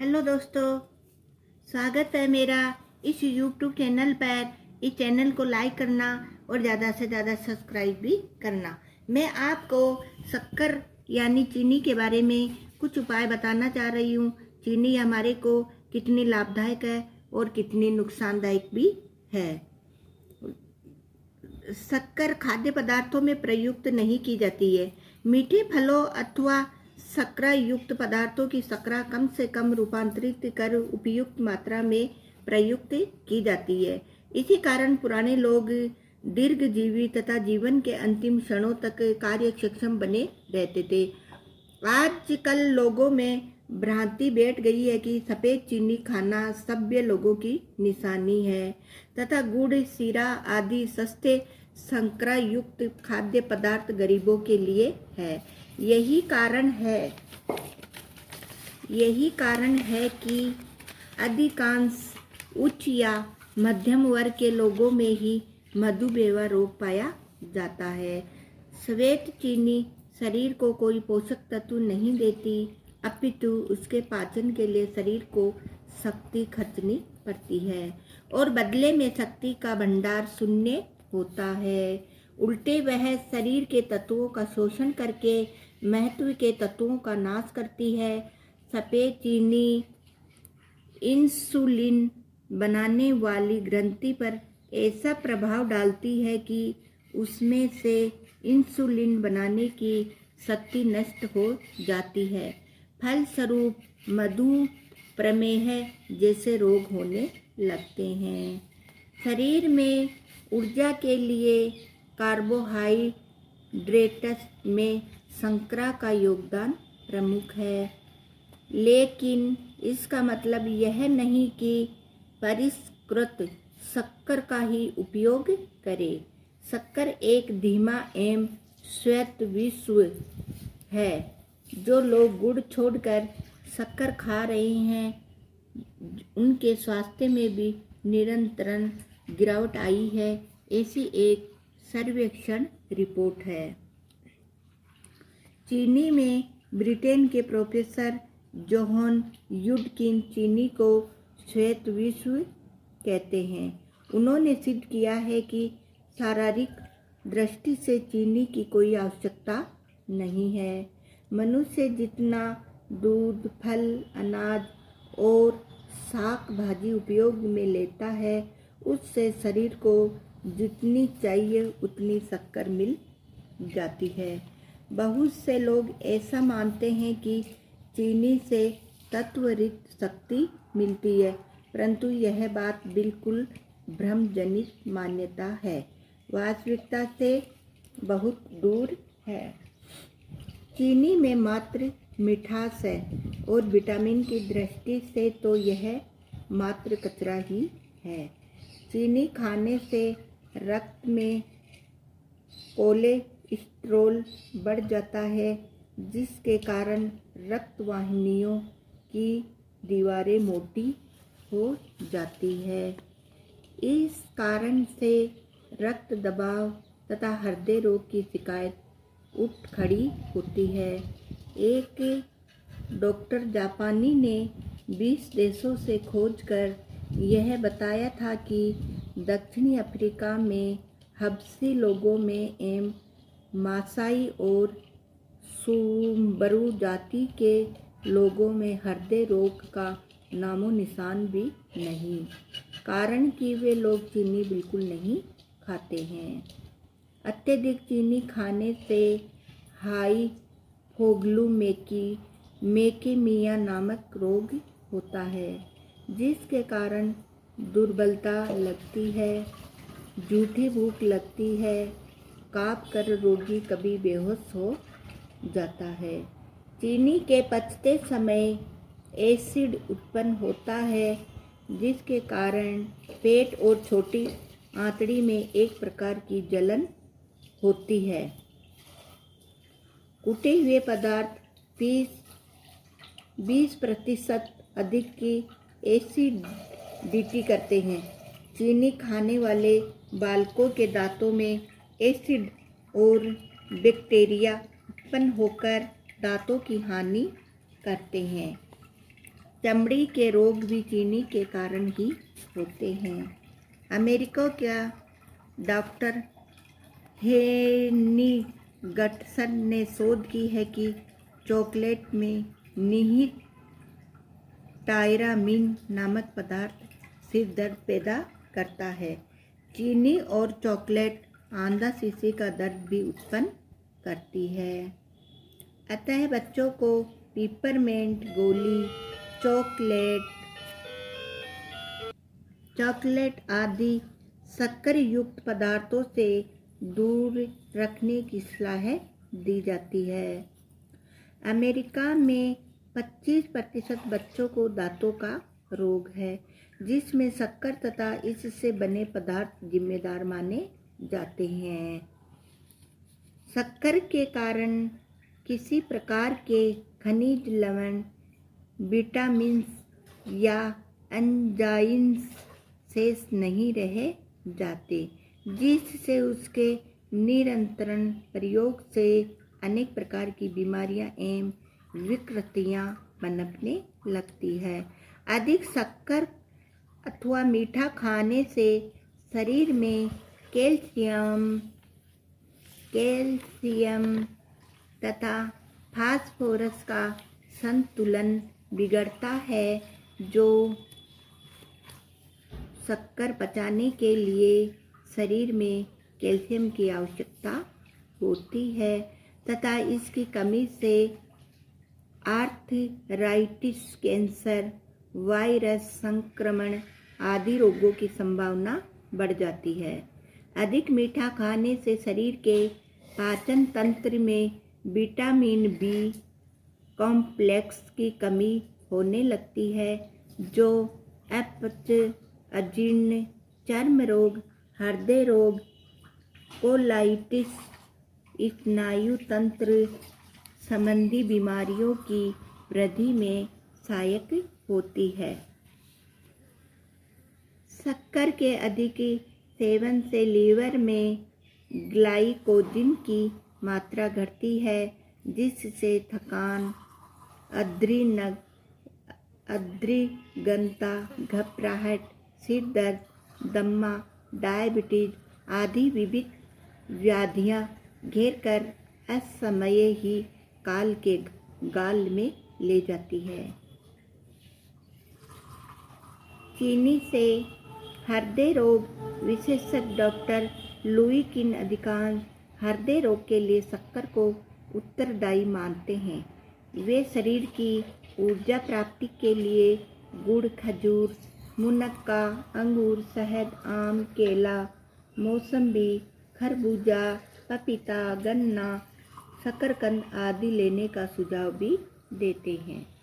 Hello दोस्तों, स्वागत है मेरा इस यूट्यूब चैनल पर। इस चैनल को लाइक करना और ज़्यादा से ज़्यादा सब्सक्राइब भी करना। मैं आपको शक्कर यानी चीनी के बारे में कुछ उपाय बताना चाह रही हूँ। चीनी हमारे को कितनी लाभदायक है और कितनी नुकसानदायक भी है। शक्कर खाद्य पदार्थों में प्रयुक्त नहीं की जाती है। मीठे फलों अथवा शर्करा युक्त पदार्थों की शर्करा कम से कम रूपांतरित कर उपयुक्त मात्रा में प्रयुक्त की जाती है। इसी कारण पुराने लोग दीर्घजीवी तथा जीवन के अंतिम क्षणों तक कार्य सक्षम बने रहते थे। आजकल लोगों में भ्रांति बैठ गई है कि सफ़ेद चीनी खाना सभ्य लोगों की निशानी है तथा गुड़, शीरा आदि सस्ते शर्करा युक्त खाद्य पदार्थ गरीबों के लिए है। यही कारण है कि अधिकांश उच्च या मध्यम वर्ग के लोगों में ही मधुमेह रोग पाया जाता है। श्वेत चीनी शरीर को कोई पोषक तत्व नहीं देती, अपितु उसके पाचन के लिए शरीर को शक्ति खर्चनी पड़ती है और बदले में शक्ति का भंडार शून्य होता है। उल्टे वह शरीर के तत्वों का शोषण करके महत्व के तत्वों का नाश करती है। सफ़ेद चीनी इंसुलिन बनाने वाली ग्रंथि पर ऐसा प्रभाव डालती है कि उसमें से इंसुलिन बनाने की शक्ति नष्ट हो जाती है। फलस्वरूप मधुप्रमेह जैसे रोग होने लगते हैं। शरीर में ऊर्जा के लिए कार्बोहाइड्रेट्स में शर्करा का योगदान प्रमुख है, लेकिन इसका मतलब यह नहीं कि परिष्कृत शक्कर का ही उपयोग करें। शक्कर एक धीमा एवं श्वेत विष है। जो लोग गुड़ छोड़कर शक्कर खा रहे हैं, उनके स्वास्थ्य में भी निरंतर गिरावट आई है, ऐसी एक सर्वेक्षण रिपोर्ट है। चीनी में ब्रिटेन के प्रोफेसर जोहन युडकिन चीनी को श्वेत विष कहते हैं। उन्होंने सिद्ध किया है कि शारीरिक दृष्टि से चीनी की कोई आवश्यकता नहीं है। मनुष्य जितना दूध, फल, अनाज और शाक भाजी उपयोग में लेता है, उससे शरीर को जितनी चाहिए उतनी शक्कर मिल जाती है। बहुत से लोग ऐसा मानते हैं कि चीनी से तत्वरहित शक्ति मिलती है, परंतु यह बात बिल्कुल भ्रमजनित मान्यता है, वास्तविकता से बहुत दूर है। चीनी में मात्र मिठास है और विटामिन की दृष्टि से तो यह मात्र कचरा ही है। चीनी खाने से रक्त में कोलेस्ट्रॉल बढ़ जाता है, जिसके कारण रक्त वाहिनियों की दीवारें मोटी हो जाती है। इस कारण से रक्त दबाव तथा हृदय रोग की शिकायत उठ खड़ी होती है। एक डॉक्टर जापानी ने 20 देशों से खोज कर यह बताया था कि दक्षिणी अफ्रीका में हबशी लोगों में एवं मासाई और सुम्बरू जाति के लोगों में हृदय रोग का नामो निशान भी नहीं, कारण कि वे लोग चीनी बिल्कुल नहीं खाते हैं। अत्यधिक चीनी खाने से हाइपोग्लाइकेमिया नामक रोग होता है, जिसके कारण दुर्बलता लगती है, झूठी भूख लगती है, काँप कर रोगी कभी बेहोश हो जाता है। चीनी के पचते समय एसिड उत्पन्न होता है, जिसके कारण पेट और छोटी आंतड़ी में एक प्रकार की जलन होती है। कुटे हुए पदार्थ 20% अधिक की एसिडिटी करते हैं। चीनी खाने वाले बालकों के दांतों में एसिड और बैक्टीरिया उत्पन्न होकर दांतों की हानि करते हैं। चमड़ी के रोग भी चीनी के कारण ही होते हैं। अमेरिका का डॉक्टर हेनी गटसन ने शोध की है कि चॉकलेट में निहित टायरामीन नामक पदार्थ सिर दर्द पैदा करता है। चीनी और चॉकलेट आंधा शीशे का दर्द भी उत्पन्न करती है। अतः बच्चों को पिपरमेंट गोली, चॉकलेट आदि शक्कर युक्त पदार्थों से दूर रखने की सलाह दी जाती है। अमेरिका में 25% बच्चों को दांतों का रोग है, जिसमें शक्कर तथा इससे बने पदार्थ जिम्मेदार माने जाते हैं। शक्कर के कारण किसी प्रकार के खनिज लवण, विटामिन्स या एंजाइम्स शेष नहीं रह जाते, जिससे उसके निरंतर प्रयोग से अनेक प्रकार की बीमारियां एवं विकृतियां पनपने लगती है। अधिक शक्कर अथवा मीठा खाने से शरीर में कैल्शियम तथा फास्फोरस का संतुलन बिगड़ता है, जो शक्कर पचाने के लिए शरीर में कैल्शियम की आवश्यकता होती है तथा इसकी कमी से आर्थराइटिस, कैंसर, वायरस संक्रमण आदि रोगों की संभावना बढ़ जाती है। अधिक मीठा खाने से शरीर के पाचन तंत्र में विटामिन बी कॉम्प्लेक्स की कमी होने लगती है, जो अपच, अजीर्ण, चर्म रोग, हृदय रोग, कोलाइटिस, स्नायु तंत्र संबंधी बीमारियों की वृद्धि में सहायक होती है। शक्कर के अधिक सेवन से लीवर में ग्लाइकोजन की मात्रा घटती है, जिससे थकान, अद्रिगंता, घबराहट, सिर दर्द, दम्मा, डायबिटीज आदि विविध व्याधियां घेर कर असमये ही काल के गाल में ले जाती है। चीनी से हृदय रोग विशेषज्ञ डॉक्टर लुई किन अधिकांश हृदय रोग के लिए शक्कर को उत्तरदायी मानते हैं। वे शरीर की ऊर्जा प्राप्ति के लिए गुड़, खजूर, मुनक्का, अंगूर, शहद, आम, केला, मौसम्बी, खरबूजा, पपीता, गन्ना, शकरकंद आदि लेने का सुझाव भी देते हैं।